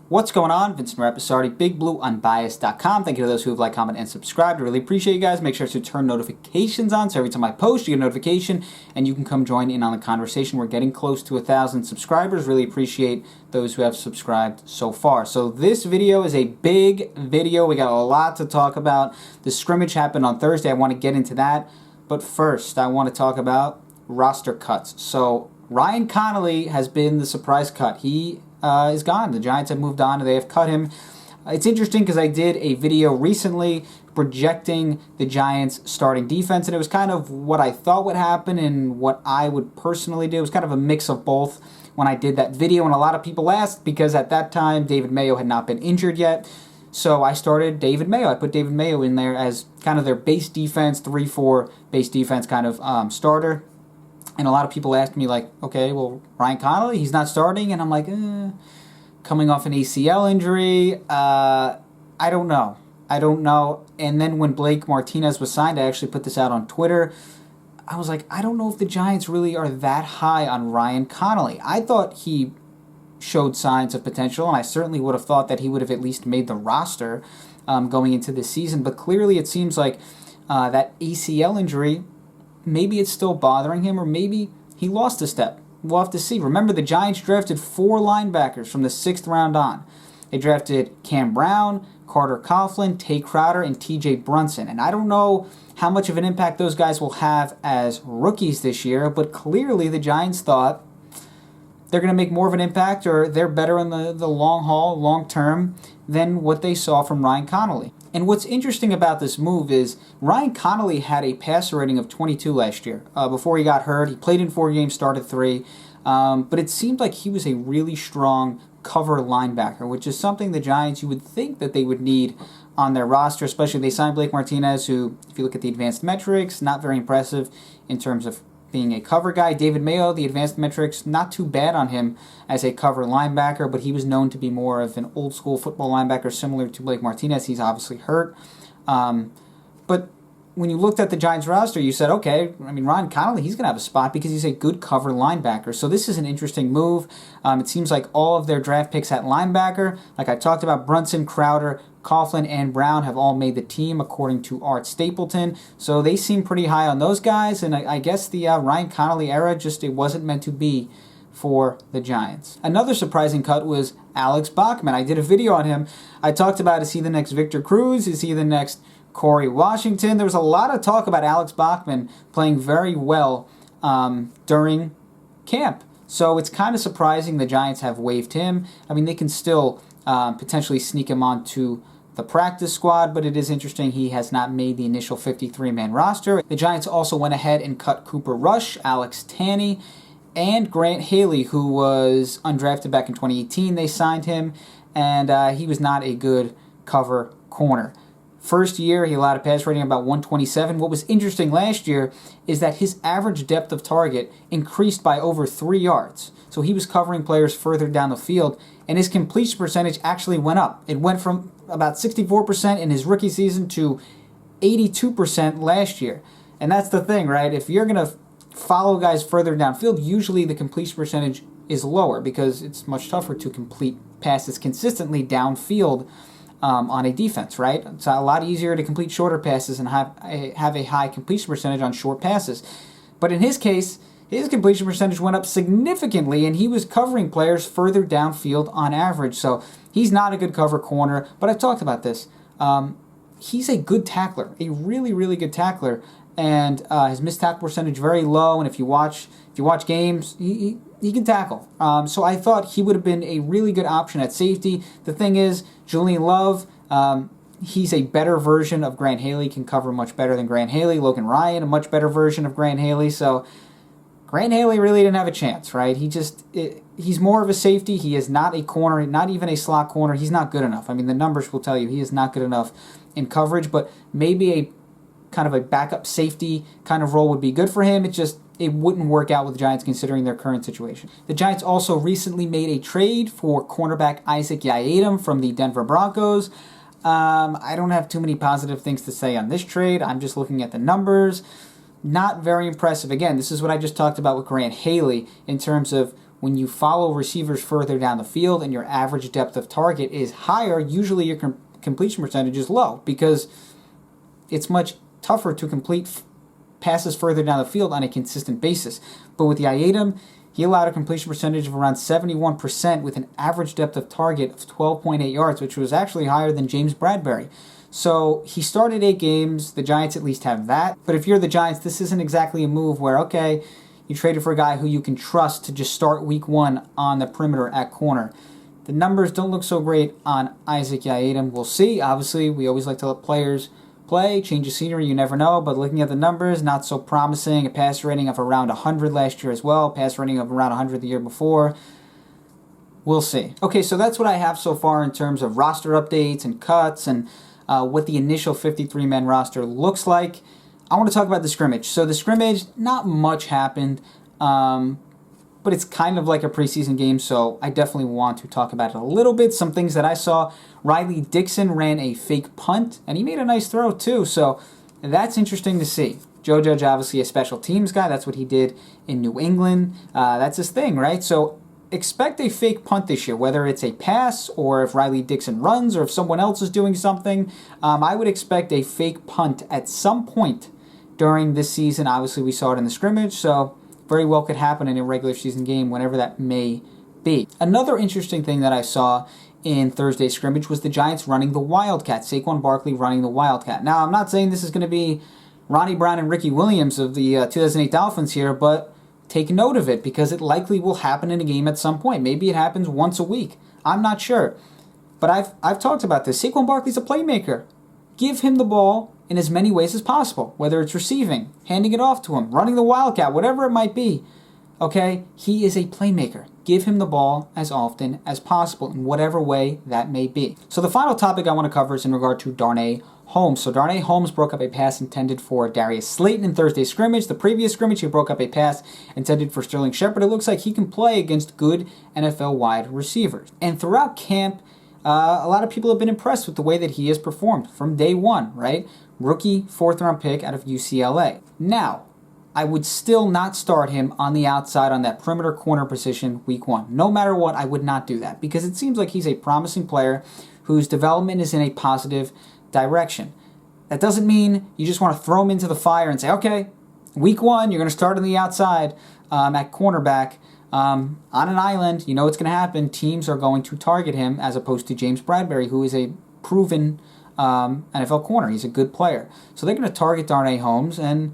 What's going on? Vincent Rapisardi, BigBlueUnbiased.com. Thank you to those who have liked, comment, and subscribed. I really appreciate you guys. Make sure to turn notifications on so every time I post, you get a notification and you can come join in on the conversation. We're getting close to 1,000 subscribers. Really appreciate those who have subscribed so far. So this video is a big video. We got a lot to talk about. The scrimmage happened on Thursday. I want to get into that. But first, I want to talk about roster cuts. So Ryan Connelly has been the surprise cut. He is gone. The Giants have moved on and they have cut him. It's interesting because I did a video recently projecting the Giants' starting defense, and it was kind of what I thought would happen and what I would personally do. It was kind of a mix of both when I did that video, and a lot of people asked because at that time David Mayo had not been injured yet. So I started David Mayo. I put David Mayo in there as kind of their base defense, 3-4 base defense kind of starter. And a lot of people asked me, like, okay, well, Ryan Connelly, he's not starting. And I'm like, coming off an ACL injury, I don't know. And then when Blake Martinez was signed, I actually put this out on Twitter. I was like, I don't know if the Giants really are that high on Ryan Connelly. I thought he showed signs of potential, and I certainly would have thought that he would have at least made the roster going into this season. But clearly it seems like that ACL injury, maybe it's still bothering him, or maybe he lost a step. We'll have to see. Remember, the Giants drafted 4 linebackers from the 6th round on. They drafted Cam Brown, Carter Coughlin, Tay Crowder, and TJ Brunson. And I don't know how much of an impact those guys will have as rookies this year, but clearly the Giants thought they're going to make more of an impact, or they're better in the long haul, long term, than what they saw from Ryan Connelly. And what's interesting about this move is Ryan Connelly had a passer rating of 22 last year. Before he got hurt, he played in 4 games, started 3. But it seemed like he was a really strong cover linebacker, which is something the Giants, you would think that they would need on their roster, especially they signed Blake Martinez, who, if you look at the advanced metrics, not very impressive in terms of being a cover guy. David Mayo, the advanced metrics, not too bad on him as a cover linebacker, but he was known to be more of an old school football linebacker similar to Blake Martinez. He's obviously hurt. But when you looked at the Giants roster, you said, okay, I mean, Ryan Connelly, he's going to have a spot because he's a good cover linebacker. So this is an interesting move. It seems like all of their draft picks at linebacker, like I talked about, Brunson, Crowder, Coughlin, and Brown have all made the team according to Art Stapleton. So they seem pretty high on those guys. And I guess the Ryan Connelly era, it wasn't meant to be for the Giants. Another surprising cut was Alex Bachman. I did a video on him. I talked about, is he the next Victor Cruz? Is he the next Corey Washington? There was a lot of talk about Alex Bachman playing very well during camp. So it's kind of surprising the Giants have waived him. I mean, they can still potentially sneak him onto the practice squad, but it is interesting he has not made the initial 53-man roster. The Giants also went ahead and cut Cooper Rush, Alex Tanney, and Grant Haley, who was undrafted back in 2018. They signed him, and he was not a good cover corner. First year, he allowed a pass rating of about 127. What was interesting last year is that his average depth of target increased by over 3 yards. So he was covering players further down the field, and his completion percentage actually went up. It went from about 64% in his rookie season to 82% last year. And that's the thing, right? If you're going to follow guys further downfield, usually the completion percentage is lower because it's much tougher to complete passes consistently downfield on a defense, right? It's a lot easier to complete shorter passes and have a high completion percentage on short passes. But in his case, his completion percentage went up significantly, and he was covering players further downfield on average. So he's not a good cover corner, but I've talked about this. He's a good tackler, a really, really good tackler, and his missed tackle percentage very low. And if you watch games, he can tackle. So I thought he would have been a really good option at safety. The thing is, Julian Love, he's a better version of Grant Haley, can cover much better than Grant Haley. Logan Ryan, a much better version of Grant Haley. So Grant Haley really didn't have a chance, right? He's more of a safety. He is not a corner, not even a slot corner. He's not good enough. I mean, the numbers will tell you he is not good enough in coverage, but maybe a kind of a backup safety kind of role would be good for him. It wouldn't work out with the Giants considering their current situation. The Giants also recently made a trade for cornerback Isaac Yiadom from the Denver Broncos. I don't have too many positive things to say on this trade. I'm just looking at the numbers. Not very impressive. Again, this is what I just talked about with Grant Haley in terms of when you follow receivers further down the field and your average depth of target is higher, usually your completion percentage is low because it's much tougher to complete passes further down the field on a consistent basis. But with Yiadom, he allowed a completion percentage of around 71% with an average depth of target of 12.8 yards, which was actually higher than James Bradbury. So he started 8 games. The Giants at least have that. But if you're the Giants, this isn't exactly a move where, okay, you traded for a guy who you can trust to just start week 1 on the perimeter at corner. The numbers don't look so great on Isaac Yiadom. We'll see. Obviously, we always like to let players play, change of scenery, you never know. But looking at the numbers, not so promising. A passer rating of around 100 last year as well. Passer rating of around 100 the year before. We'll see. Okay, so that's what I have so far in terms of roster updates and cuts and what the initial 53-man roster looks like. I want to talk about the scrimmage. So the scrimmage, not much happened, but it's kind of like a preseason game, so I definitely want to talk about it a little bit. Some things that I saw, Riley Dixon ran a fake punt, and he made a nice throw too, so that's interesting to see. Joe Judge, obviously a special teams guy. That's what he did in New England. That's his thing, right? So expect a fake punt this year, whether it's a pass or if Riley Dixon runs or if someone else is doing something. I would expect a fake punt at some point during this season. Obviously, we saw it in the scrimmage, so very well could happen in a regular season game, whenever that may be. Another interesting thing that I saw in Thursday's scrimmage was the Giants running the Wildcat, Saquon Barkley running the Wildcat. Now, I'm not saying this is going to be Ronnie Brown and Ricky Williams of the 2008 Dolphins here, but take note of it because it likely will happen in a game at some point. Maybe it happens once a week. I'm not sure. But I've talked about this. Saquon Barkley's a playmaker. Give him the ball in as many ways as possible, whether it's receiving, handing it off to him, running the Wildcat, whatever it might be. Okay? He is a playmaker. Give him the ball as often as possible in whatever way that may be. So the final topic I want to cover is in regard to Darnay Holmes. So Darnay Holmes broke up a pass intended for Darius Slayton in Thursday's scrimmage. The previous scrimmage, he broke up a pass intended for Sterling Shepard. It looks like he can play against good NFL wide receivers. And throughout camp, a lot of people have been impressed with the way that he has performed from day one, right? Rookie 4th-round pick out of UCLA. Now, I would still not start him on the outside on that perimeter corner position week 1. No matter what, I would not do that because it seems like he's a promising player whose development is in a positive direction. That doesn't mean you just want to throw him into the fire and say, okay, week 1, you're going to start on the outside at cornerback on an island. You know what's going to happen. Teams are going to target him as opposed to James Bradbury, who is a proven NFL corner. He's a good player. So they're going to target Darnay Holmes, and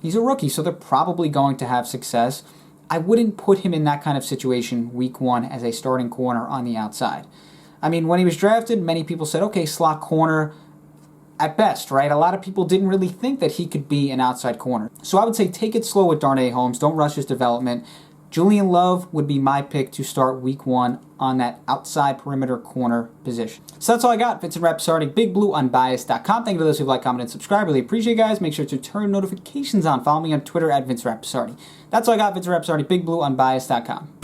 he's a rookie, so they're probably going to have success. I wouldn't put him in that kind of situation week 1 as a starting corner on the outside. I mean, when he was drafted, many people said, okay, slot corner at best, right? A lot of people didn't really think that he could be an outside corner. So I would say take it slow with Darnay Holmes. Don't rush his development. Julian Love would be my pick to start week 1 on that outside perimeter corner position. So that's all I got. Vincent Rapsardi, BigBlueUnbiased.com. Thank you to those who like, comment, and subscribe. Really appreciate you guys. Make sure to turn notifications on. Follow me on Twitter at Vince Rapsardi. That's all I got. Vincent Rapsardi, BigBlueUnbiased.com.